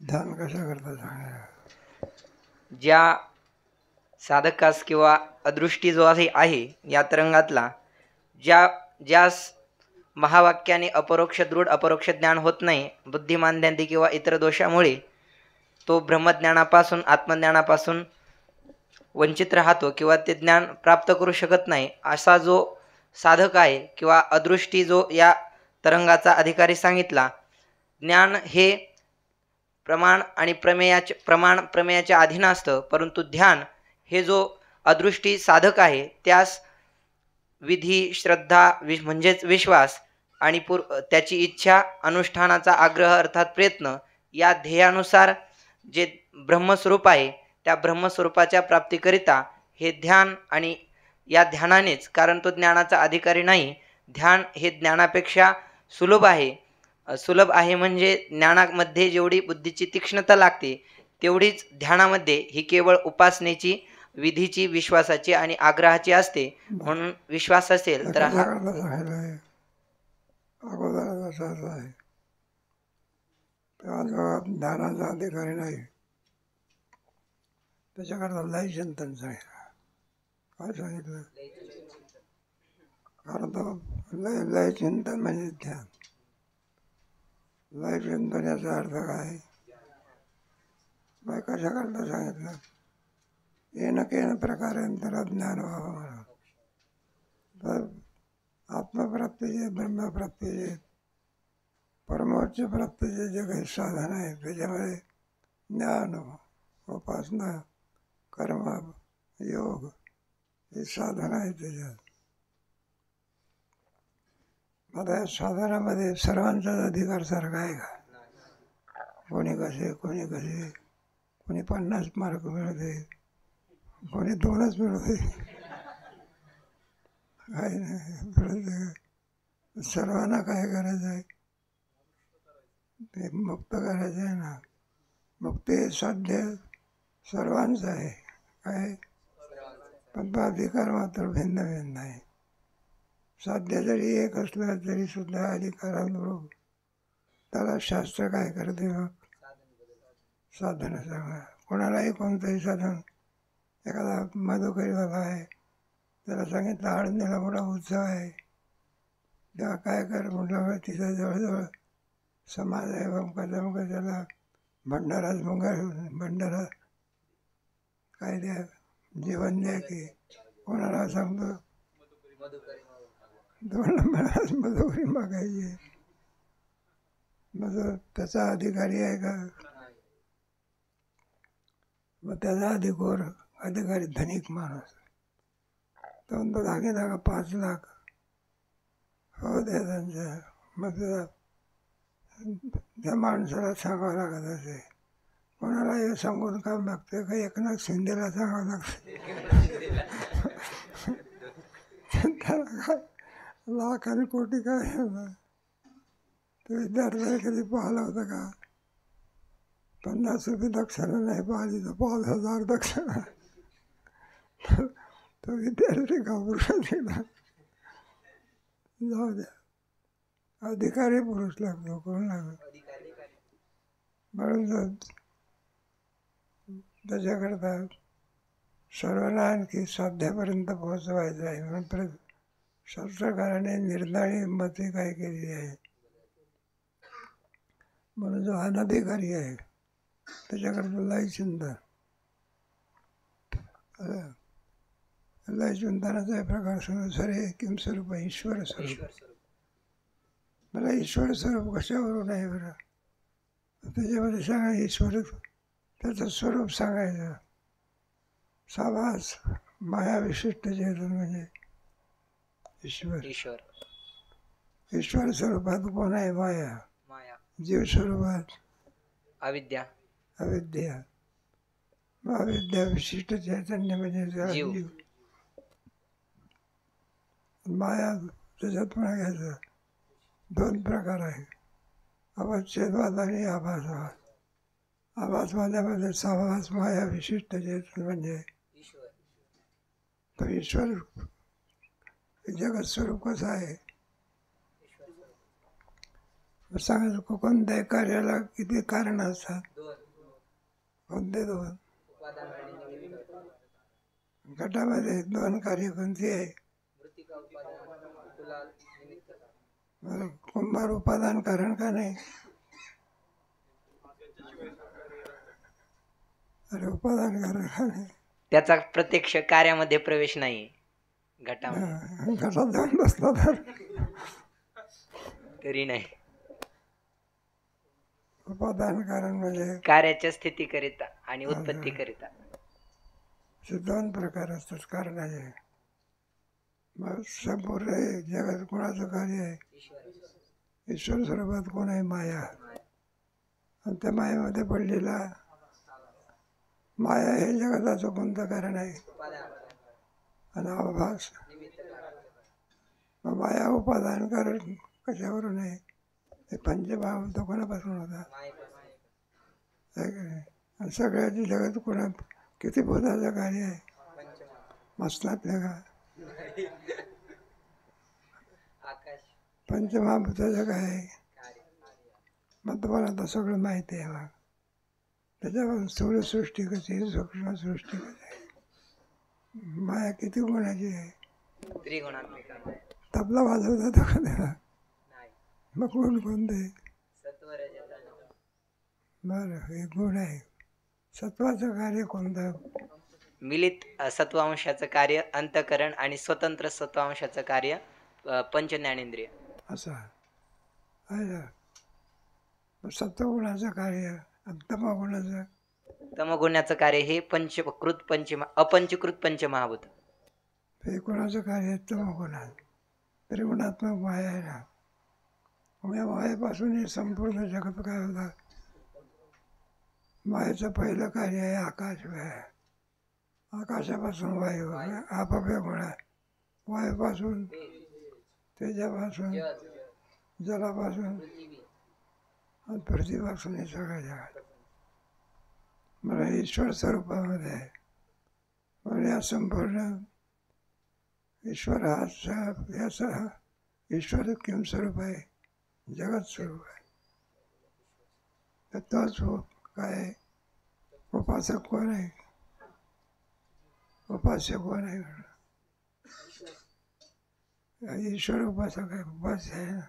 ध्यान कशा करता सांगा. ज्या साधकास किंवा अदृष्टी जो आहे या तरंगातला ज्या ज्यास महावाक्याने अपरोक्ष दृढ अपरोक्ष ज्ञान होत नाही, बुद्धिमांद्यांती किंवा इतर दोषामुळे तो ब्रह्मज्ञानापासून आत्मज्ञानापासून वंचित राहतो किंवा ते ज्ञान प्राप्त करू शकत नाही, असा जो साधक आहे किंवा अदृष्टी जो या तरंगाचा अधिकारी सांगितला. ज्ञान हे प्रमाण प्रमेयाच्या अधीन असतं, परंतु ध्यान हे जो अदृष्टी साधक आहे त्यास विधी श्रद्धा म्हणजेच विश्वास आणि त्याची इच्छा अनुष्ठानाचा आग्रह अर्थात प्रयत्न या ध्येयानुसार जे ब्रह्मस्वरूप आहे त्या ब्रह्मस्वरूपाच्या प्राप्तीकरिता हे ध्यान आणि या ध्यानानेच, कारण तो ज्ञानाचा अधिकारी नाही, ध्यान हे ज्ञानापेक्षा सुलभ आहे म्हणजे ज्ञानामध्ये जेवढी बुद्धीची तीक्ष्णता लागते तेवढीच ध्यानामध्ये ही केवळ उपासनेची विधीची विश्वासाची आणि आग्रहाची असते. म्हणून विश्वास असेल तर अगोदर असं आहे तेव्हा ध्यानाचा अधिकारी नाही, त्याच्याकरता लय चिंतन सांगितलं. काय सांगितलं? कारण तो लय चिंतन म्हणजे ध्यान. लय चिंतन याचा अर्थ काय? मग कशा करता सांगितलं? येणं केन प्रकारे त्याला ज्ञान व्हावं म्हणून. तर आत्मप्राप्तीचे ब्रह्मप्राप्तीचे परमोच्च प्राप्तीचे जे काही साधन आहे त्याच्यामध्ये ज्ञान उपासना कर्म योग हे साधन आहे. त्याच्यात आता या साधनामध्ये सर्वांचाच अधिकार सारखा आहे का? कोणी कसे कोणी 50 मार्क मिळवते, कोणी 2च मिळवते, काही नाही. सर्वांना काय करायचं आहे? ते मुक्त करायचं आहे ना. मुक्ती साध्य सर्वांचं आहे काय, पण तो अधिकार मात्र भिन्न भिन्न आहे. साध्य जरी एक असलं तरी सुद्धा अधिकारानुरूप त्याला शास्त्र काय करते? मग साधन सांगा. कोणालाही कोणतंही साधन, एखादा मधुकरीवाला आहे त्याला सांगितलं आळंदीला मोठा उत्सव आहे, तेव्हा काय कर म्हटलं, तिथं जवळजवळ समाज आहे मग त्याला भंडारा काय द्या, जेवण द्या की कोणाला सांगतो 2 नंबर मधुकरी मागायची. मग त्याचा अधिकारी आहे का? मग त्याचा अधिकारी धनिक माणूस, तो म्हणतो दाखा 5 लाख हो द्या त्यांच्या. मग त्या माणसाला सांगावं लागत असे. कोणाला हे सांगून काम लागतं का? एकनाथ शिंदेला सांगावं लागतं. त्याला काय लाख आणि कोटी काय? तो विद्यार्थ्याला कधी पाहिलं होतं का? 50 रुपये दक्षिणा नाही पाहिली तर 5,000 दक्षिणा. तो विद्यार्थी घाबरून गेला. जाऊ द्या, अधिकारी पुरुष लागतो, कोण लागतो? म्हणून त्याच्याकरता सर्वांना आणखी साध्यापर्यंत पोहोचवायचं आहे. म्हणून शास्त्रकाराने निर्धारी मते काय केली आहे. म्हणून जो अनधिकारी आहे त्याच्याकरता लय चिंतन. लय चिंतनाचा प्रकार सरे किम स्वरूप ईश्वर स्वरूप. मला ईश्वर स्वरूप कशावरून आहे बरं? त्याच्यामध्ये सांगा ईश्वर, त्याचं स्वरूप सांगायचं. सावास माया विशिष्ट चेतन म्हणजे ईश्वर. ईश्वर स्वरूपात कोण आहे? माया. जीव स्वरूपात अविद्या. मग अविद्या विशिष्ट चैतन्य म्हणजे जीव. माया त्याच्यात पण घ्यायचं 2 प्रकार आहे, अवच्छेदवाद आणि आभासवाद. आभासवादामध्ये साभास माया विशिष्ट चेतन म्हणजे तो ईश्वर. जगत स्वरूप कसं आहे सांगायचं. कोणत्याही कार्याला किती कारण असतात? कोणते दोन? घटामध्ये दोन कार्य कोणती आहे? बरं, कुंभार उपादान कारण का नाही? अरे उपादान कारण का नाही? त्याचा प्रत्यक्ष कार्यामध्ये प्रवेश नाही घटामध्ये, घटात जाऊन बसला तर तरी नाही. उपादान कारण म्हणजे कार्याच्या स्थितीकरिता आणि उत्पत्ती करिता असे दोन प्रकार असतात कारणाचे. मग संपूर्ण हे जगात कोणाचं कार्य आहे? ईश्वर स्वरूपात कोण आहे? माया. आणि त्या मायेमध्ये पडलेला माया हे जगताचं कोणतं कारण आहे? आणि आभास. मग माया उपादान कारण कशावरून आहे? हे पंचभाव तो कोणापासून होता? आहे का नाही? आणि सगळ्याची जगत कोणा किती भूताचं कार्य आहे? मसनातलं का? पंचमहाभूताचं काय आहे? मग तुम्हाला आता सगळं माहिती आहे. मग त्याच्यापासून स्थूल सृष्टी कशी आहे, सूक्ष्म सृष्टी कशी आहे, माया किती गुणाची आहे? त्रिगुणात्मिक. तबला वाजवता तर का त्याला? मग गुण कोणते? बरं, हे गुण आहे. सत्वाचं कार्य कोणतं? मिलित सत्वांशाचं कार्य अंतःकरण आणि स्वतंत्र सत्वांशाचं कार्य पंचज्ञानेंद्रिय. असं आहे ना. सत्वगुणाचं कार्य आणि तमगुणाचं? तमगुणाचं कार्य हे अपंचीकृत पंचमहाभूत. हे कोणाचं कार्य आहे? तमगुणात. त्रिगुणात्मक माया आहे ना. या मायेपासून हे संपूर्ण जगत काय होतं? मायेचं पहिलं कार्य आहे आकाश. आकाशापासून वायू, आपापल्या गुण आहे. वायूपासून, तेजापासून, जलापासून आणि पृथ्वीपासून हे सगळं जगात मला ईश्वर स्वरूपामध्ये आहे. पण या संपूर्ण ईश्वर हा याचा ईश्वर किम स्वरूप आहे? जगत स्वरूप आहे. तर तोच काय उपासक कोण आहे? उपास्य कोण आहे? ईश्वर उपासक आहे, उपास्य आहे ना.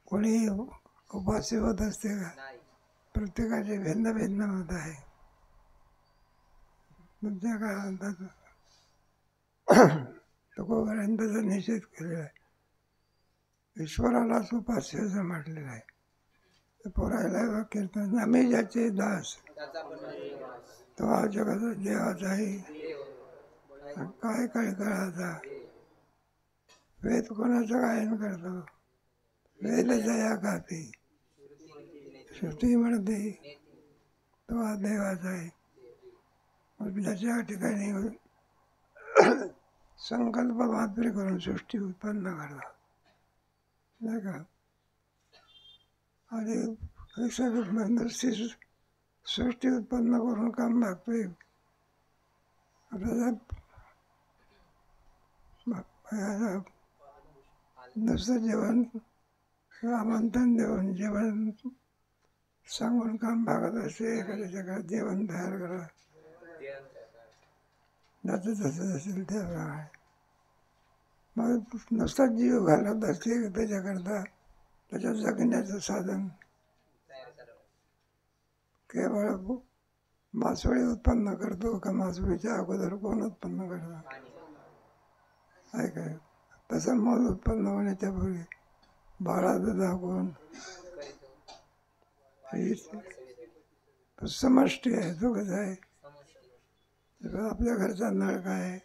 कोणी उपास्य होत असते का? प्रत्येकाचे भिन्न भिन्न मत आहे. तुमच्या काय म्हणतात? तुकोबारांचा निषेध केलेला आहे. ईश्वरालाच उपास्य असं म्हटलेलं आहे. पोरायला कीर्तन आम्ही ज्याचे दास तो हा जगाचा देवाचाही काय काय करायचा. वेद कोणाचं गायन करतो? वेद जया गाती, श्रुती म्हणते तो हा देवाचा आहे. मग ज्याच्या ठिकाणी संकल्प मात्र करून सृष्टी उत्पन्न करतात नाही का. आणि सृष्टी उत्पन्न करून काम लागतोय. आपल्याला नुसतं जेवण आमंत्रण देऊन जेवण सांगून काम भागत असते. एखाद्या जगात जेवण तयार करा, ज्याचं जसं असेल त्याप्रमाणे. मग नुसता जीव घालत असते त्याच्याकरता त्याच्या जगण्याचं साधन केवळ मासोळी उत्पन्न करतो का मासोळीच्या अगोदर कोण उत्पन्न करतो? आहे काय? तसं मल उत्पन्न होण्याच्या पूर्वी बाळाचं दाखवून समष्टी आहे. तो कसा आहे? आपल्या घरचा नळ काय आहे?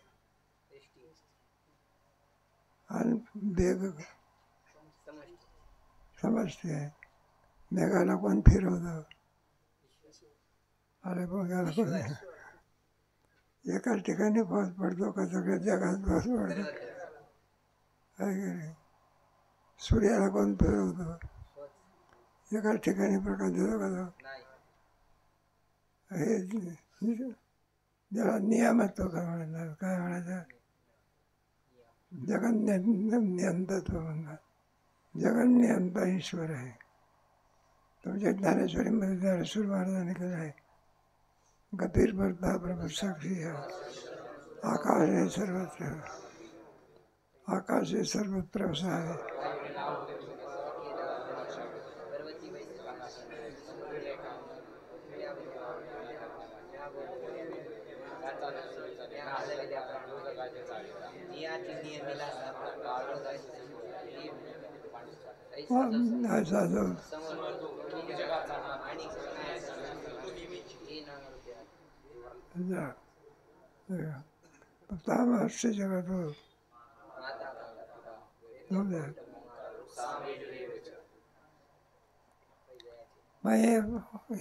आणि बेग समष्टी आहे. मेघाला कोण फिरवतं? अरे बघायला कोण? एकाच ठिकाणी पाऊस पडतो का सगळ्या जगात पाऊस पडतो? आहे की नाही? सूर्याला कोण फिरवतो? एकाच ठिकाणी प्रकाश देतो का तो? हे ज्याला नियामत्व का म्हणतात, काय म्हणायचं? जगन्नियंतत्व म्हणतात. जगन्नियंता ईश्वर आहे. तुमच्या ज्ञानेश्वरीमध्ये ज्ञानेश्वर महाराजांनी केलं आहे, गतीर भरता प्रभू साक्षी आकाश हे सर्वत्र, आकाश हे सर्वत्र असं आहे. ऐसा जो महर्षी जगत हो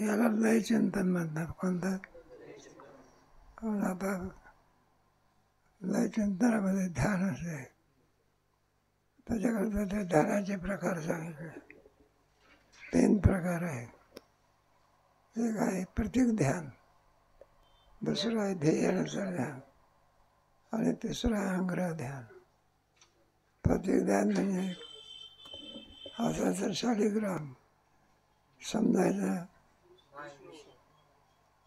याला लय चिंतन म्हणतात. कोणतं? आता लय चिंतनामध्ये ध्यान असे, त्याच्याकरता त्या ध्यानाचे प्रकार सांगितले. 3 प्रकार आहेत. एक आहे प्रतीक ध्यान, दुसरं आहे ध्येयानुसार ध्यान, आणि तिसरं आहे अंग्रह ध्यान. प्रतीक ध्यान म्हणजे असायचं शालिग्राम समजायचं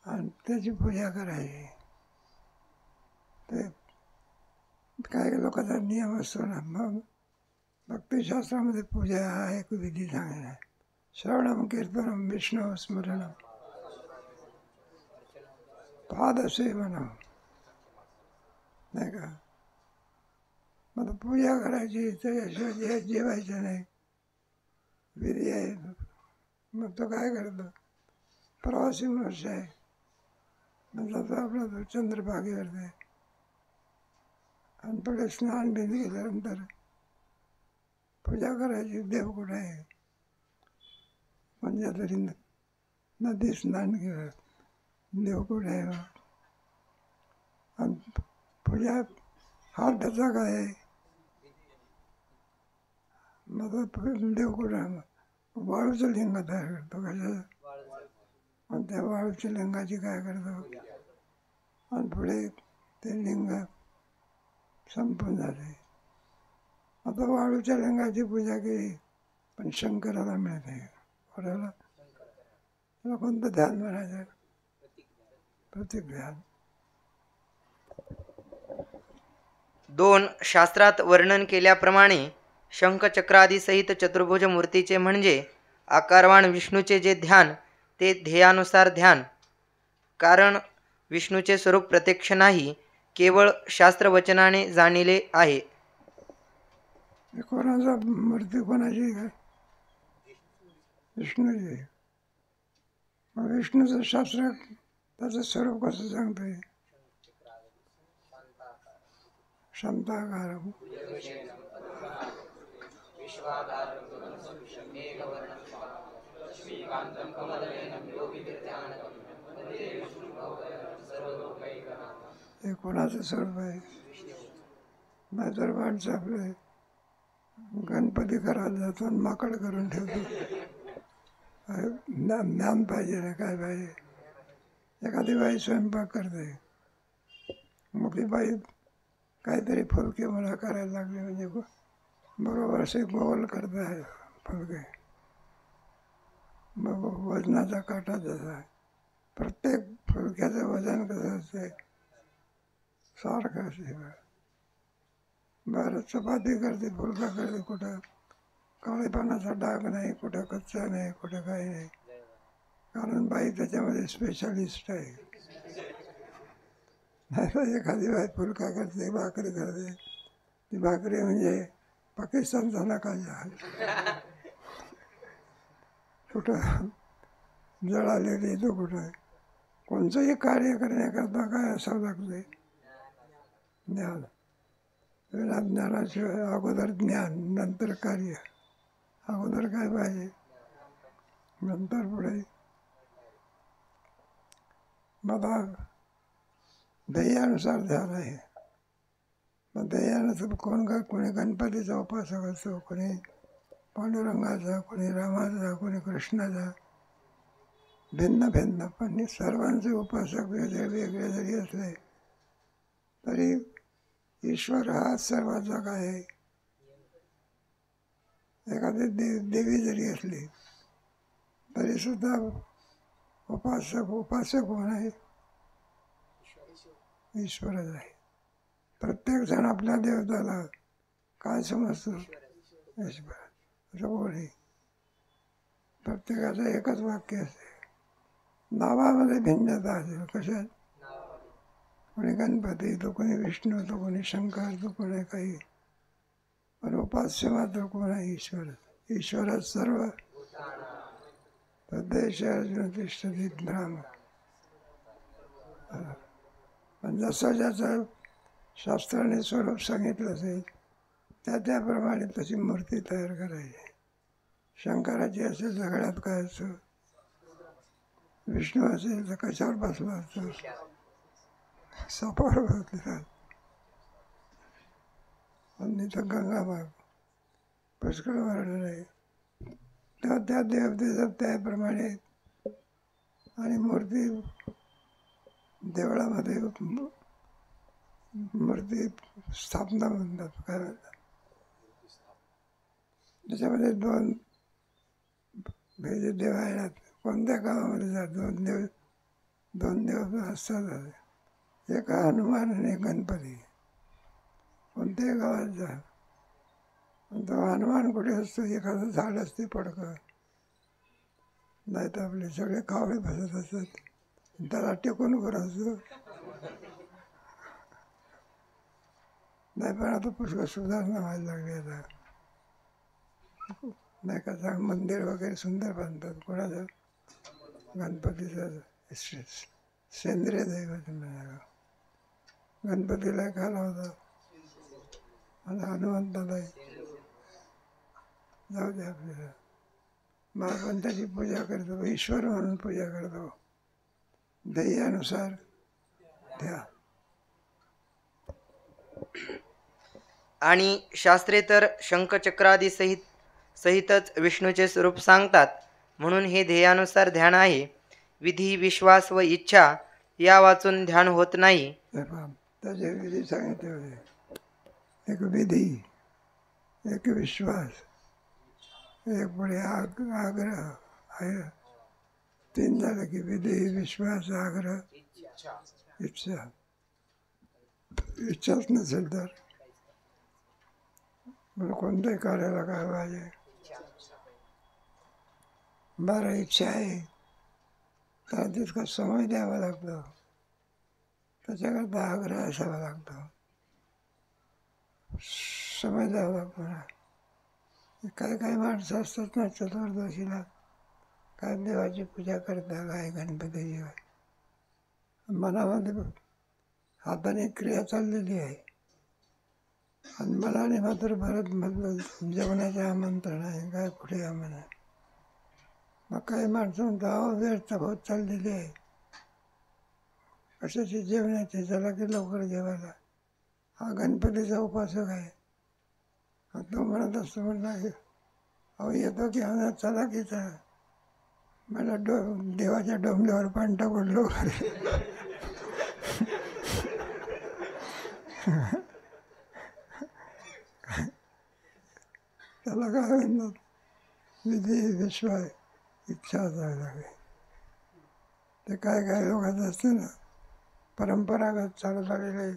आणि त्याची पूजा करायची. ते काही लोकांचा नियम असतो ना. मग भक्तिशास्त्रामध्ये पूजा हा एक विधी सांगितला आहे. श्रवणम कीर्तनम विष्णू स्मरणम पादसेवनम, नाही का. मग पूजा करायची, त्याच्याशिवाय जेवायचं नाही, विधी आहे. मग तो काय करतो, प्रवासी मनुष्य आहे, मग जातो आपला तो चंद्रभागेवर आहे, आणि पुढे स्नान बिन केल्यानंतर पूजा करायची. देव कुठे आहे, म्हणजे तरी नदी स्नान केलं, देव कुठे आहे, आणि पूजा हा त्याचा काय आहे. मग देव कुठे आहे, वाळूचं लिंग तयार करतो कशाचं, आणि त्या वाळूच्या लिंगाची काय करतो, आणि पुढे ते लिंग संपून जाते. आता वाळूच्या लिंगाची पूजा केली, पण शंकराला मिळते. कोणाला? त्याला कोणतं ध्यान म्हणायचं? प्रतीक ध्यान. 2 शास्त्रात वर्णन केल्याप्रमाणे शंखचक्रादी सहित चतुर्भुज मूर्तीचे म्हणजे आकारवान विष्णूचे जे ध्यान ते ध्येयानुसार ध्यान. कारण विष्णूचे स्वरूप प्रत्यक्ष नाही, केवळ शास्त्रवचनाने जाणिले आहे. कोणाचा मूर्ती कोणाची काय? विष्णूची. मग विष्णूचं शास्त्र त्याचं स्वरूप कसं सांगतंय? शांताकारम हे कोणाचं स्वरूप आहे? नाहीतर माणसं आपले गणपती करायला जातो आणि माकड करून ठेवतो. ज्ञान पाहिजे ना, काय पाहिजे. एखादी बाई स्वयंपाक करते, मग ती बाई काहीतरी फुलके मला करायला लागले, म्हणजे बरोबर असे गोल करता आहे फुलके. मग वजनाचा काटा जसा आहे, प्रत्येक फुलक्याचं वजन कसं असते, सारखं असते. बरं, चपाती करते, फुलका करते, कुठं काळेपणाचा डाग नाही, कुठं कच्चा नाही, कुठं काही नाही, कारण बाई त्याच्यामध्ये स्पेशलिस्ट आहे. नाही एखादी बाई फुलका करते, भाकरी करते, ती भाकरी म्हणजे पाकिस्तानचा नकाशा. कुठं जळालेली तो कुठं. कोणतंही कार्य करण्याकरता काय असावं लागते? ज्ञान. विना ज्ञानाशिवाय अगोदर ज्ञान, नंतर कार्य. अगोदर काय पाहिजे, नंतर पुढे. मला ध्येयानुसार ध्यान आहे. मग ध्येयानुसार कोणी गणपतीचा उपासक असतो, कोणी पांडुरंगाचा, कोणी रामाचा, कोणी कृष्णाचा, भिन्न भिन्न. पण सर्वांचे उपासक वेगळे वेगळे जरी असले तरी ईश्वर हा सर्वाचा काय आहे. एखादी देवी जरी असली तरीसुद्धा उपासक कोण आहे? ईश्वरच आहे. प्रत्येक जण आपल्या देवताला काय समजतो? ईश्वर. असं कोणी प्रत्येकाचं एकच वाक्य असते. नावामध्ये भिन्नता असेल. कशात? कोणी गणपती, तो कोणी विष्णू, तो कोणी शंकर, तो कोणी काही, पण उपास्य मात्र कोण आहे? ईश्वर. ईश्वरच सर्व तद्देश अर्जुन तिष्ठती ब्राह्मण. पण जसं ज्याचं शास्त्राने स्वरूप सांगितलं असेल त्याप्रमाणे तशी मूर्ती तयार करायची. शंकराची असेल तर गळ्यात काय असतं? विष्णू असेल तर कशावर बसला असतो? सापावर बसलेला. आणि तर गंगामाग पुष्कळ वर्णन आहे. तेव्हा त्या देवतेचं त्याप्रमाणे. आणि मूर्ती देवळामध्ये मूर्ती स्थापना म्हणतात. काय म्हणतात? त्याच्यामध्ये हे देव आहेत. कोणत्या गावामध्ये जा दोन देव असतात. एक हनुमान आणि एक गणपती. कोणत्याही गावात जा, तो हनुमान कुठे असतो? एखादं झाड असते पडकं, नाही तर आपले सगळे कावळे बसत असतात. त्याला टेकून कोण असतो? नाही, पण आता पुष्कळ सुधारणा व्हायला लागली. आता नाही का, चांग मंदिर वगैरे सुंदर बांधतात. कोणाचं? गणपतीचं सेंद्रिय दैवत म्हणाला. गणपतीला खाला होता आणि हनुमंतालाही. जाऊ दे आपल्याला. आपण त्याची पूजा करतो, ईश्वर म्हणून पूजा करतो. ध्येयानुसार द्या. आणि शास्त्रे तर शंखचक्रादी सहितच विष्णूचे स्वरूप सांगतात. म्हणून हे ध्येयानुसार ध्यान आहे. विधी, विश्वास व इच्छा या वाचून ध्यान होत नाही. त्याचे विधी सांगितले होते. एक विधी, एक विश्वास, एक पुढे आग्रह आहे. 3 झालं की विधी, विश्वास, आग्रह, इच्छा. इच्छाच नसेल तर मला कोणत्याही कार्याला काय पाहिजे? 12 इच्छा आहे. त्याला तितका समय द्यावा लागतो. त्याच्याकरता आग्रह असावा लागतो. समय द्यावा लागतो ना. काही माणसं असतात ना चतुर्दशीला काय देवाची पूजा करता, काय गणपतीची, मनामध्ये हाताने क्रिया चाललेली आहे आणि मनाने मात्र परत म्हटलं जेवणाचे आमंत्रण आहे, काय कुठे आम्हाला. मग काही माणसं म्हणतात व्यर्थ होत चाललेली आहे. कशाची? जेवणाची. चला की लवकर जेवायला. हा गणपतीचा उपासक आहे. तो म्हणत असतो म्हणला अहो येतो की हा चला की चला. मला देवाच्या डोंबल्यावर पाणी टाकून लवकर. त्याला काय म्हणतात? विधी, विश्वास, इच्छा असावी लागेल. ते काय लोकांचं असते ना, परंपरागत चालत आलेले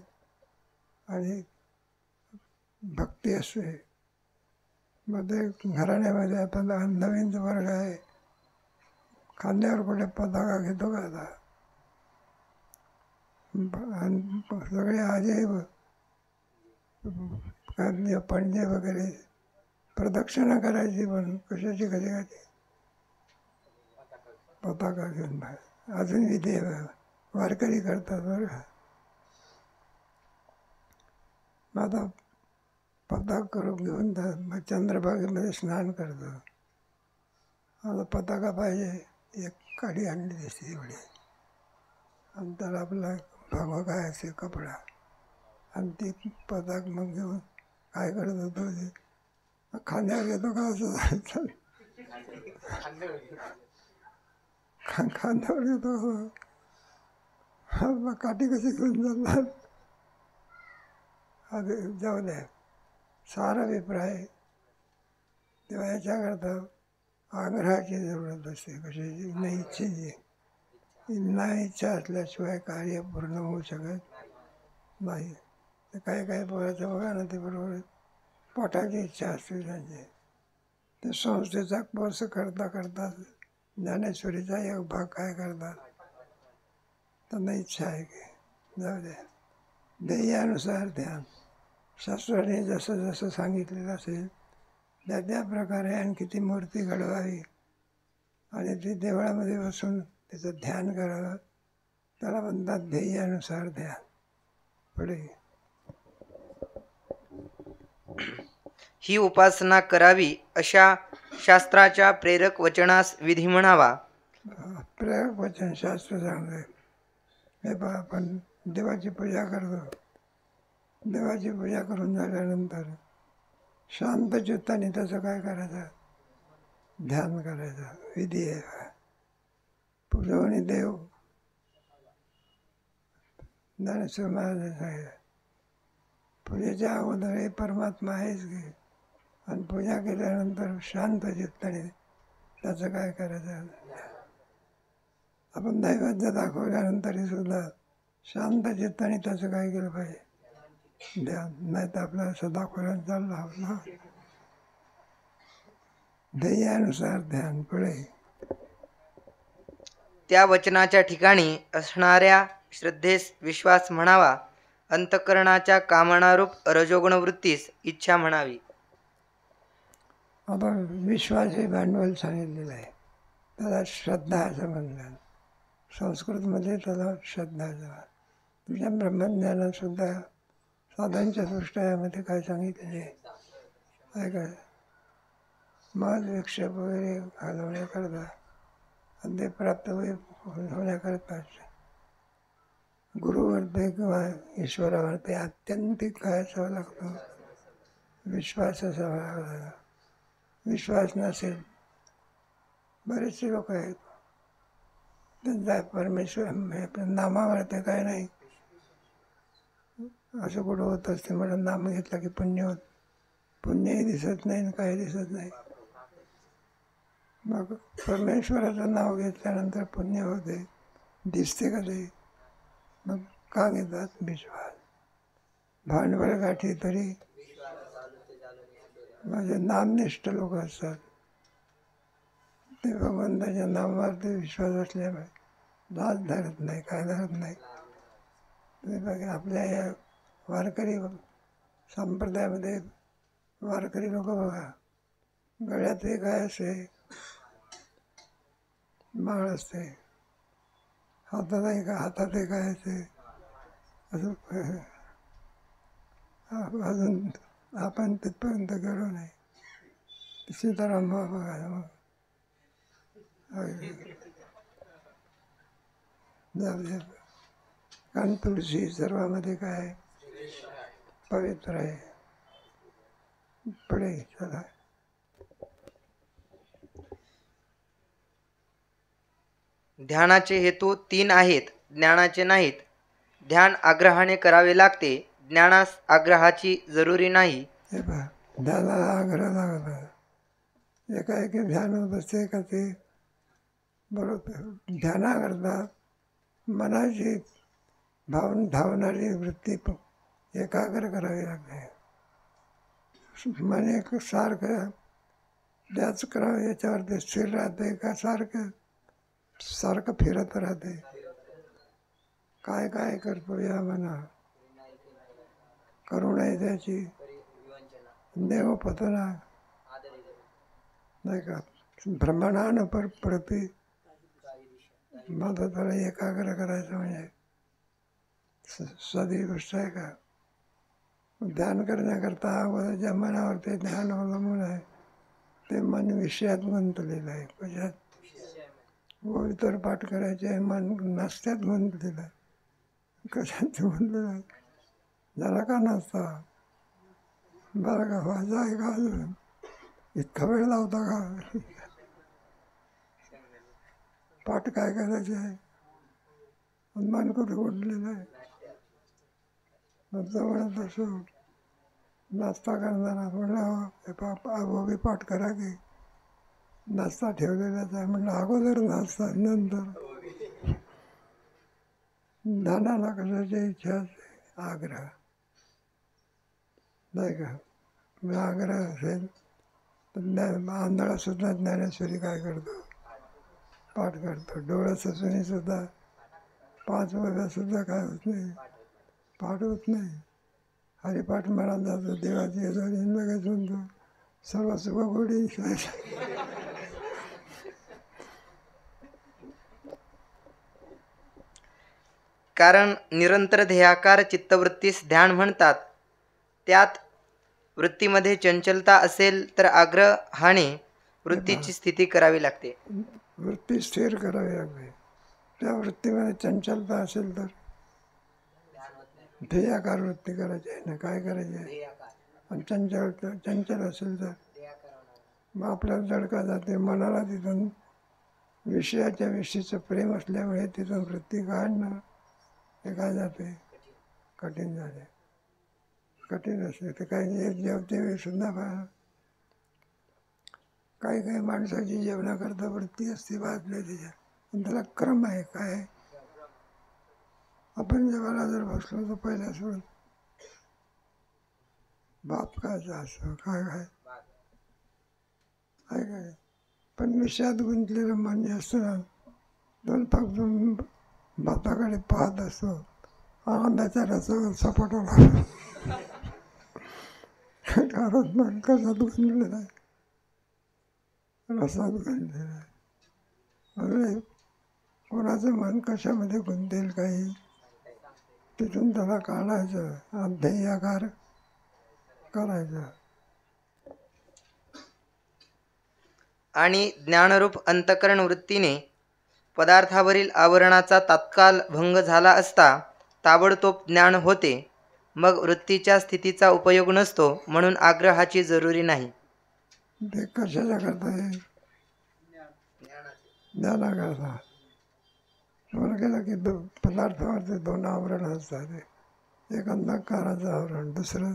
आणि भक्ती असते. मग ते घराण्यामध्ये आता नवीन वर्ग आहे. खांद्यावर कुठे पताका घेतो का आता? सगळे अजैव पणजे वगैरे प्रदक्षिणा करायची, पण कशाची कधी पताका घेऊन बाहेर. अजून विधी वारकरी करतात बरं का. मग आता पताका करून घेऊन मग चंद्रभागेमध्ये स्नान करतो. आता पताका पाहिजे. एक काडी आणली दिसते एवढी आणि त्याला आपला भगवा काय असे कपडा आणि ती पताक मग घेऊन काय करत होतो ते खांद्यावर घेतो का असं खांद्यावर घेतो. मग काठी कशी घेऊन जातात? अरे जाऊ द्या. सारा अभिप्राय तेव्हा याच्या करता आग्रहाची जरूरत असते कशाची, न इच्छेची. न इच्छा असल्याशिवाय कार्य पूर्ण होऊ शकत नाही. ते काही पोराचं बघा ना, ते बरोबर पोटाची इच्छा असते त्यांची. ते संस्थेचा कोर्स करता करता ज्ञानेश्वरीचा एक भाग काय करतात, त्यांना इच्छा आहे की जाऊ द्या. ध्येयानुसार ध्यान, शास्त्राने जसं जसं सांगितलेलं असेल त्या प्रकारे आणखी ती मूर्ती घडवावी आणि ती देवळामध्ये बसून त्याचं ध्यान करावं. त्याला म्हणतात ध्येयानुसार ध्यान. पुढे ही उपासना करावी अशा शास्त्राच्या प्रेरक वचनास विधी म्हणावा. प्रेरक वचन शास्त्र सांगते. हे पहा, आपण देवाची पूजा करतो. देवाची पूजा करून झाल्यानंतर शांत चित्ताने त्याचं काय करायचं, ध्यान करायचं. विधी आहे. पूजवणी देव ज्ञानेश्वर महाराज सांगितलं, पूजेच्या अगोदर हे परमात्मा आहेच की, आणि पूजा केल्यानंतर शांत चित्ताने त्याचं काय करायचं. आपण दैवत दाखवल्यानंतरही सुद्धा शांत चित्ताने त्याचं काय केलं पाहिजे, ध्यान. नाही तर आपल्याला असं दाखवल्यानं चालला ना. ध्येयानुसार ध्यान. पुढे त्या वचनाच्या ठिकाणी असणाऱ्या श्रद्धेस विश्वास म्हणावा. अंतःकरणाच्या कामनारूप रजोगुण वृत्तीस इच्छा म्हणावी. आता विश्वास हे भांडवल सांगितलेलं आहे, त्याला श्रद्धा असं म्हणतात. संस्कृतमध्ये त्याला श्रद्धा असं. तुझ्या ब्रह्मज्ञानातसुद्धा साधनच्या दृष्ट्यामध्ये काय सांगितलेले आहे काय, मल विक्षेप वगैरे घालवण्याकरता आणि ते प्राप्त होण्याकरता गुरुवरती किंवा ईश्वरावरती आत्यंतिक काय असावं लागतो, विश्वास असावा लागला. विश्वास नसेल, बरेचसे लोक आहेत त्यांचा परमेश्वर नामावरती काय नाही असं कुठं होत असते. मला नाम घेतलं की पुण्य होत, पुण्यही दिसत नाही आणि काही दिसत नाही. मग परमेश्वराचं नाव घेतल्यानंतर पुण्य होते, दिसते का ते? मग का घेतात? विश्वास. भांडवल गाठी तरी माझे नामनिष्ठ लोक असतात, ते भगवंताच्या नामावरती विश्वास असल्यामुळे लाज धरत नाही, काय धरत नाही. बघा आपल्या या वारकरी संप्रदायामध्ये वारकरी लोक बघा, गळ्यात हे काय असते, माळ असते, हातात हे काय असते, अजून आपण तिथपर्यंत गेलो नाही. सीताराम बघा, कारण तुळशी सर्वांमध्ये काय पवित्र आहे. पुढे चला. ध्यानाचे हेतू 3 आहेत, ज्ञानाचे नाहीत. ध्यान आग्रहाने करावे लागते, ज्ञानास आग्रहाची जरुरी नाही. हे पहा, ध्यानाला आग्रह लागला. एकाएकी ध्यान होत असते का ते बरोबर. ध्यानाकरता मनाची धावणारी वृत्ती एकाग्र करावी लागते. मन एक सारखं त्याच करावं याच्यावरती स्थिर राहते का सारखं फिरत राहते. काय काय करतो या मना, करुणा आहे त्याची, देवपतना नाही का, भ्रमणानं पडते. माझं त्याला एकाग्र करायचं म्हणजे साधी गोष्ट आहे का? ध्यान करण्याकरता अगोदरच्या मनावरती ध्यान अवलंबून आहे. ते मन विषयात गुंतलेलं आहे. कशात? ओळीतर पाठ करायचे, मन नाश्त्यात गुंतलेलं आहे. कशात गुंतलेलं आहे? झाला का नाश्ता? बरं का, व्हायचा आहे का अजून? इतका वेळ लावता का? पाठ काय करायचे आहे? मन कुठे गुंतलेलं आहे? जवळ असं नाश्ता करताना म्हणलं अभोगी पाठ करा की, नाश्ता ठेवलेलाच आहे म्हटलं, अगोदर नाश्ता नंतर. ज्ञानाला कशाची इच्छा असते? आग्रह, नाही का? मग आग्रह असेल तर आंधळासुद्धा ज्ञानेश्वरी काय करतो? पाठ करतो. डोळ्यात असूनही सुद्धा 5 वर्षासुद्धा काय होत नाही, पाठ होत नाही. हरिपाठ म्हणा जातो, देवाची यजोरी लगेच म्हणतो सर्व सुख गोडी. कारण निरंतर ध्येयाकार चित्तवृत्तीस ध्यान म्हणतात. त्यात वृत्तीमध्ये चंचलता असेल तर आग्रहाने वृत्तीची स्थिती करावी लागते. वृत्ती स्थिर करावी लागते. त्या वृत्तीमध्ये चंचलता असेल तर ध्येयाकार वृत्ती करायची आहे ना, काय करायची आहे? आणि चंचल असेल तर मग आपल्याला जडका जाते. मनाला तिथून विषयाच्या विषयीचं प्रेम असल्यामुळे तिथून वृत्ती काढणं हे काय जाते, कठीण झाले. कठीण असते ते. काही जेवते वेळी सुद्धा काही काही माणसाची जेवणाकरता वृत्ती असते वाचले त्याच्या, पण त्याला क्रम आहे. काय आहे? आपण जेवायला जर बसलो तर पहिल्या सोडून बाप खायचा असं काय काय आहे काय. पण विषयात गुंतलेलं मन जे असतं ना, दोन फक्त बापाकडे पाहत असतो. आनंदाच्या रसावर सपाटवला कारण मन कशात गुंतलेलं आहे, रसात गुंतलेलं आहे. म्हणजे कोणाचं मन कशामध्ये गुंतेल काही, तिथून त्याला काढायचं, अध्येयाकार करायचं. आणि ज्ञानरूप अंतःकरण वृत्तीने पदार्थावरील आवरणाचा तात्काळ भंग झाला असता ताबडतोब ज्ञान होते. मग वृत्तीच्या स्थितीचा उपयोग नसतो, म्हणून आग्रहाची जरुरी नाही. ते कशाच्या करता येईल? ज्ञानाकरता. समोर गेलं की पदार्थावरती 2 आवरण असतात. एक अंधकाराचं आवरण, दुसरं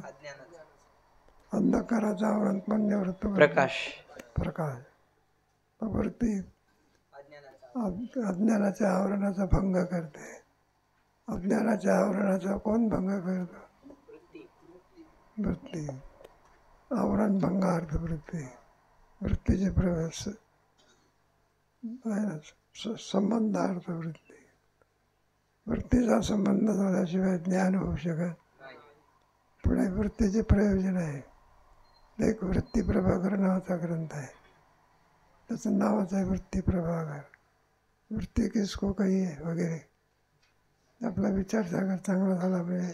अंधकाराचं आवरण पण निवृत्त प्रकाश. प्रकाश. वृत्ती अज्ञानाच्या आवरणाचा भंग करते. अज्ञानाच्या आवरणाचा कोण भंग करतो? वृत्ती. आवरण भंगार्थ वृत्ती. वृत्तीचे प्रवेश संबंधार्थ वृत्ती. वृत्तीचा संबंध झाल्याशिवाय ज्ञान होऊ शकत. पुढे वृत्तीचे प्रयोजन आहे. एक वृत्ती प्रभाकर नावाचा ग्रंथ आहे, त्याचं नावच आहे वृत्ती प्रभाकर. वृत्ती किसको कही आहे वगैरे. आपला विचारसागर चांगला झाला पाहिजे.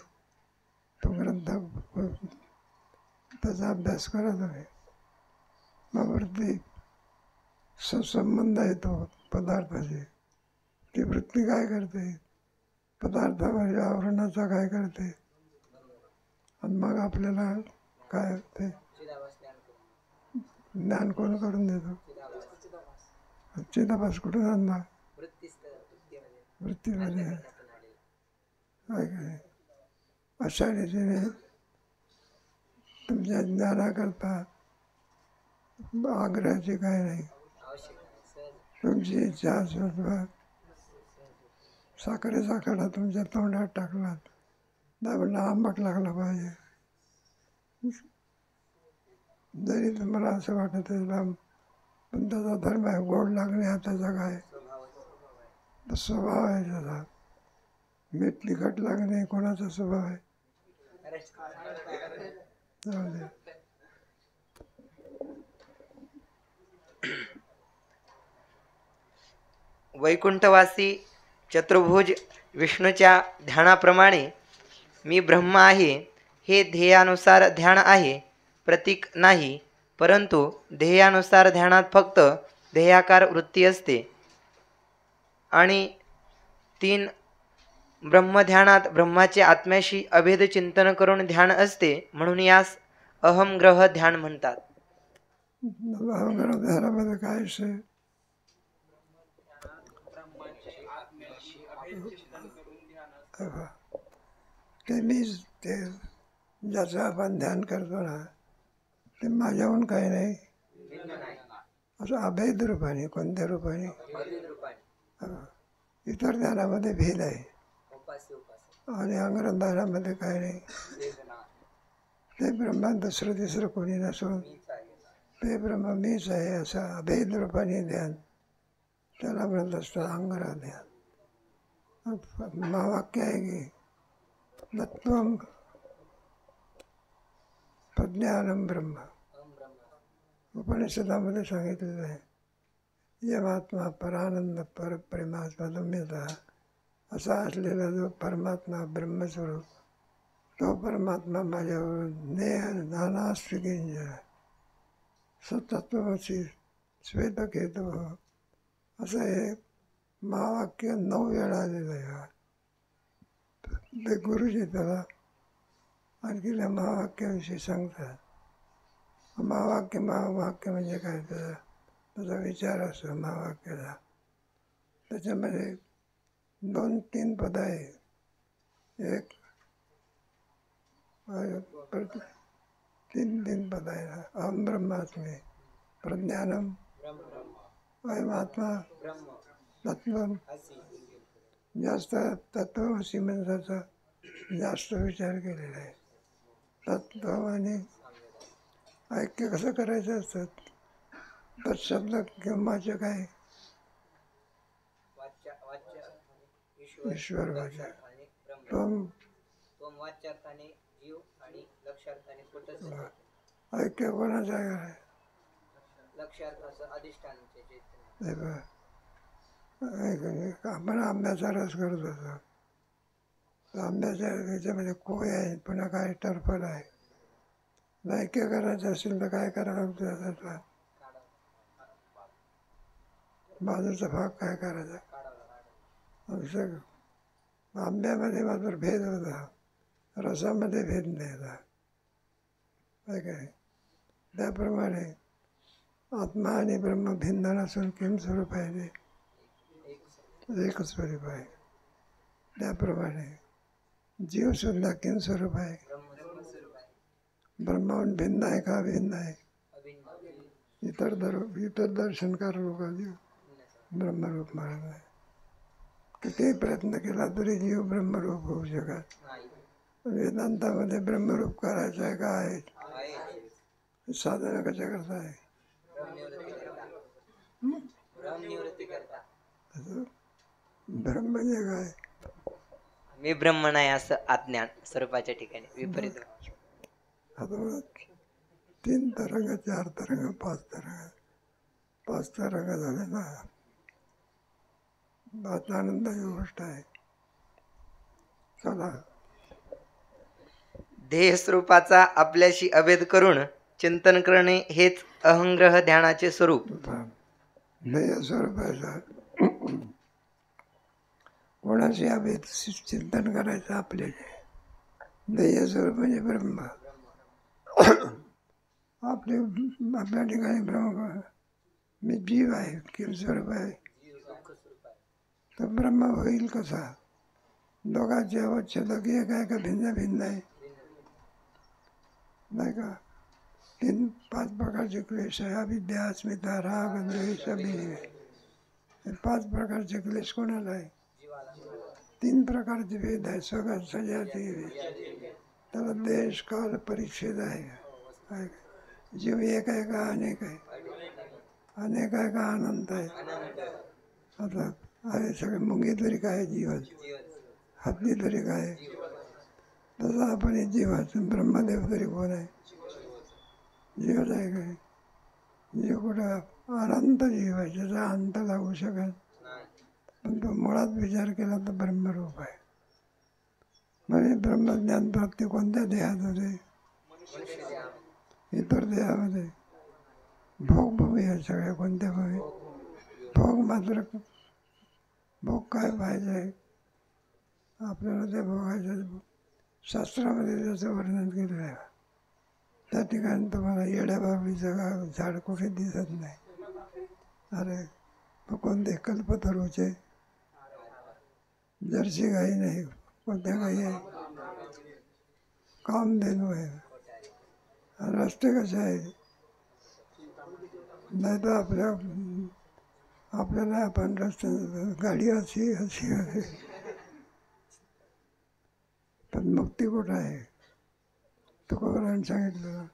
तो ग्रंथ त्याचा अभ्यास करा तुम्ही. मग वृत्ती संबंध येतो पदार्थाशी. ती वृत्ती काय करते? पदार्थावर आवरणाचा काय करते? आणि मग आपल्याला काय होते? ज्ञान कोण करून देतो? चिदाभास कुठून आणला? वृत्तीमध्ये काय काय. अशा रीतीने तुमच्या ज्ञानाकरता आग्रहाची काय नाही. तुमची इच्छा असून साखरेचा खडा तुमच्या तोंडात टाकलात, दाबला आंबट लागला पाहिजे. जरी तुम्हाला असं वाटत आहे पण त्याचा धर्म आहे. गोड लागणे हा त्याचा काय स्वभाव आहे. त्याचा मीठ तिखट लागणे कोणाचा स्वभाव आहे? वैकुंठवासी चतुर्भुज विष्णूच्या ध्यानाप्रमाणे मी ब्रह्म आहे हे ध्येयानुसार ध्यान आहे, प्रतीक नाही. परंतु ध्येयानुसार ध्यानात फक्त ध्येयाकार वृत्ती असते. आणि 3 ब्रह्मध्यानात ब्रह्माचे आत्म्याशी अभेद चिंतन करून ध्यान असते, म्हणून यास अहमग्रह ध्यान म्हणतात. अहमग्रह ध्यानामध्ये काय विषय? ते मीच ते ज्याचं आपण ध्यान करतो ना, ते माझ्याहून काही नाही, असं अभेद रूपाने, कोणत्या रूपाने? इतर ज्ञानामध्ये भेद आहे आणि अंगरंधारामध्ये काय नाही. ते ब्रह्मा दुसरं तिसरं कोणी नसून ते ब्रह्म मीच आहे असं अभेद रूपाने ध्यान, त्याला म्हणत असतं अंगरा ध्यान. महावाक्य आहे की तत्वम प्रज्ञानम ब्रह्म. उपनिषदामध्ये सांगितलेलं आहे, यमात्मा परानंद परप्रेमात्मा तुम्यता असा असलेला जो परमात्मा ब्रह्मस्वरूप, तो परमात्मा माझ्यावर नेह नानास्ति किंचन सतत्वमसी श्वेतकेतु असं हे महावाक्य 9 वेळा आलेलं आहे. ते गुरुजी त्याला आणखी त्या महावाक्याविषयी सांगतात. महावाक्य म्हणजे काय, त्याचा विचार असतो महावाक्याचा. त्याच्यामध्ये 2-3 पद आहे. एक 3 पद आहे. अहम ब्रह्मास्मी, प्रज्ञानम, अयमात्मा, तत्वम. जास्त तत्वमसी मंत्राचा जास्त विचार केलेला आहे. तत्व आणि ऐक्य कसं करायचं असतं, तत्शब्द किंवाचे काय, ईश्वर वाचा. ऐक्य कोणाचं आहे? आपण आंब्याचा रस करत होतो, आंब्याच्या याच्यामध्ये कोय आहे, पुन्हा काय टरफल आहे. ऐक्य करायचं असेल तर काय करावं लागतं? बाजूचा भाग काय करायचा? आंब्यामध्ये मात्र भेद होता, रसामध्ये भेद नाही होता. काय त्याप्रमाणे आत्मा आणि ब्रह्म भिन्न नसून किम स्वरूप आहे, ते एक स्वरूप आहे. त्याप्रमाणे जीव सुद्धा किम स्वरूप आहे, ब्रह्माहून भिन्न आहे का? भिन्न आहे. इतर दर्शनकार लोक जीव ब्रह्मरूप मानत आहे. कितीही प्रयत्न केला तरी जीव ब्रह्मरूप होऊ शकत. वेदांतामध्ये ब्रह्मरूप करायचं आहे का? आहे. साधना कशा करताय? ब्रह्म म्हणजे काय? मी ब्रह्म नाही असं अज्ञान स्वरूपाच्या ठिकाणी विपरीत. 3 तरंग, 4 तरंग, 5 तरंग, 5 तरंग झाले ना. बात आनंदाची गोष्ट आहे. चला, देह स्वरूपाचा आपल्याशी अभेद करून चिंतन करणे हेच अहंग्रह ध्यानाचे स्वरूप. देह स्वरूपाचा कोणाशी अभेद चिंतन करायचं आपल्याला. देह स्वरूप म्हणजे ब्रह्म. आपल्या ठिकाणी ब्रह्म, मी जीव आहे, किम स्वरूप आहे. तर ब्रह्म होईल कसा? दोघांचे अवच्छेदक एक आहे का भिन्न भिन्न आहे? नाही का? 5 प्रकारचे क्लेश आहे. अविद्या, अस्मिता, राग, द्वेष, अभिनिवेश. हे 5 प्रकारचे क्लेश कोणाला आहे? 3 प्रकारचे भेद आहे. सगळ्यात सजाती त्याला देश काल परिच्छेद आहे. जीव एक आहे का अनेक आहे? अनेक आहे का अनंत आहे? आता अरे सगळे मुंगी तरी काय जीवाच, हत्ती तरी काय. तसं आपण हे जीवाचं ब्रह्मदेव तरी कोण आहे? जीवच आहे काय? जीव कुठं अनंत जीव आहे, ज्याचा अंत लागू शकत. पण तो मुळात विचार केला तर ब्रह्मरूप आहे. म्हणजे ब्रह्मज्ञान प्राप्ती कोणत्या देहात होते? इतर देहामध्ये भोगभूमी आहे सगळ्या. कोणत्या भूमी? भोग मात्र भोग काय पाहिजे आपल्याला? ते भोगायचं शास्त्रामध्ये त्याचं वर्णन केलेलं आहे. त्या ठिकाणी तुम्हाला येड्या बाबळीचं झाड कुठे दिसत नाही. अरे मग कोणते? कल्पतरूचे जर्सी गाई नाही. कोणत्या गाई आहे? कामधेनू आहे. रस्ते कसे आहेत? नाही तर आपल्याला आपण रस्त्याने गाडी अशी अशी आहे, पण मुक्ती कुठं आहे? तुकोबारांनी सांगितलं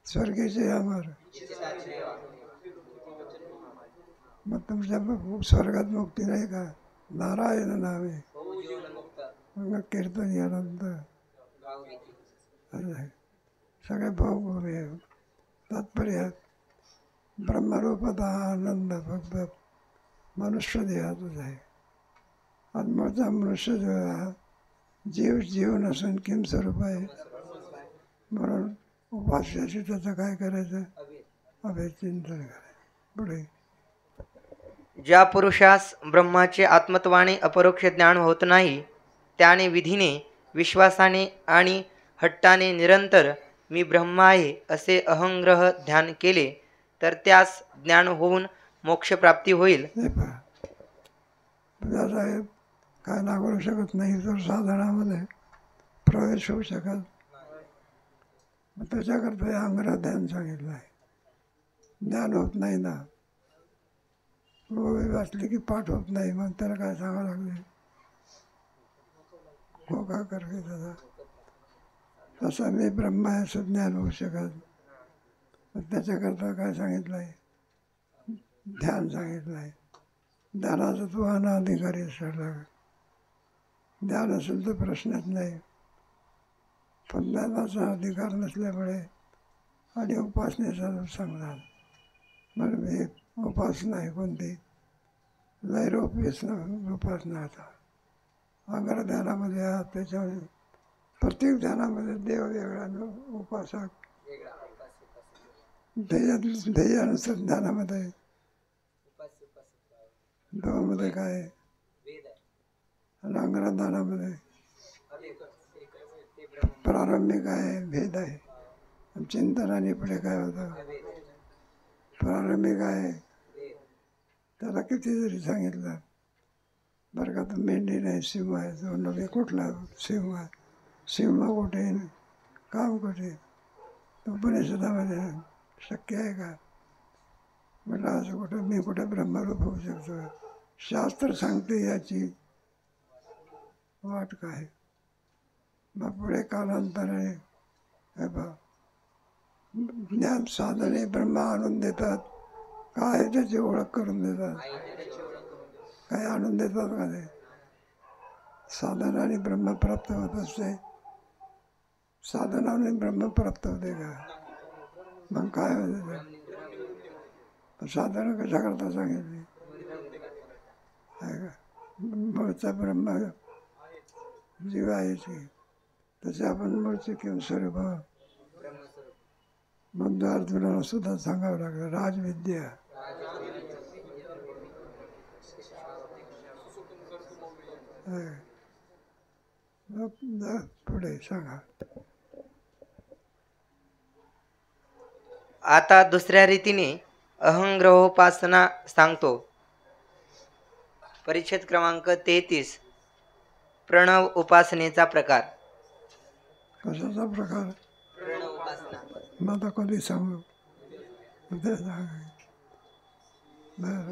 स्वर्गीचे अमर. मग तुमच्या स्वर्गात मुक्ती नाही का? नारायण नावे मग कीर्तन आनंद सगळे भोग तात्पर्य ब्रह्मरूपात हा आनंद फक्त मनुष्य देहातच आहे. आणि माझा मनुष्य जो हा जीव नसून किम स्वरूप आहे. म्हणून उपास्याशी त्याचं काय करायचं? अभेचिंतन करायचं. पुढे ज्या पुरुषास ब्रह्माचे आत्मत्वाने अपरोक्ष ज्ञान होत नाही, त्याने विधीने, विश्वासाने आणि हट्टाने निरंतर मी ब्रह्म आहे असे अहंग्रह ध्यान केले तर त्यास ज्ञान होऊन मोक्षप्राप्ती होईल. हे पहा, साहेब काय लागू शकत नाही तर साधनामध्ये प्रवेश होऊ शकत. मग त्याच्याकरता हे अंग्रह ध्यान सांगितलं आहे. ज्ञान होत नाही ना, ओवी वाचली की पाठ होत नाही, मग त्याला काय सांगावं लागले? हो का करके त्याचा तसा मी ब्रह्म आहे असं ज्ञान होऊ शकत. मग त्याच्याकरता काय सांगितलं आहे? ध्यान सांगितलं आहे. ध्यानाचा तू अनाधिकारी ठरला. ध्यान असेल तर प्रश्नच नाही, पण ज्ञानाचा अधिकार नसल्यामुळे आणि उपासनेचा सांगणार. म्हणून ही उपासना आहे कोणती? नैरोप्य उपासना. आता अंग्र ध्यानामध्ये आहात, त्याच्यामध्ये प्रत्येक ध्यानामध्ये देव वेगळा, उपासक ध्येयानुसार ध्यानामध्ये देवामध्ये काय आहे, आणि अंग्रदानामध्ये प्रारंभिक आहे, भेद आहे. चिंतनाने पुढे काय होतं? प्रारंभिक आहे, त्याला किती जरी सांगितलं बरं का, तर मेंढी नाही सिंह आहे. जो नव्हे कुठला सिंह आहे, सिंह कुठे काम कुठे? उपनिषदामध्ये शक्य आहे का? म्हटलं असं कुठं मी कुठे ब्रह्मरूप होऊ शकतो? शास्त्र सांगते याची वाट काय? मग पुढे कालांतराने हे बा ज्ञान साधने ब्रह्म आणून देतात. काय त्याची ओळख करून देतात? काय आणून देतात का ते? साधनाने ब्रह्म प्राप्त होत असते. साधनाने ब्रह्म प्राप्त होते का? मग काय होते? साधना कशा करता सांगितली आहे का? मूळचा ब्रह्म जीव आहे तसे आपण मूळचे किंवा स्वरूप. मग अर्जुनाला सुद्धा सांगावं लागलं राजविद्या. पुढे सांगा. आता दुसऱ्या रीतीने अहंग्रहोपासना सांगतो. परिच्छेद क्रमांक 33. प्रणव उपासनेचा प्रकार. कशाचा प्रकार? मग आता कधी सांगू? उद्या सांगा. बरं.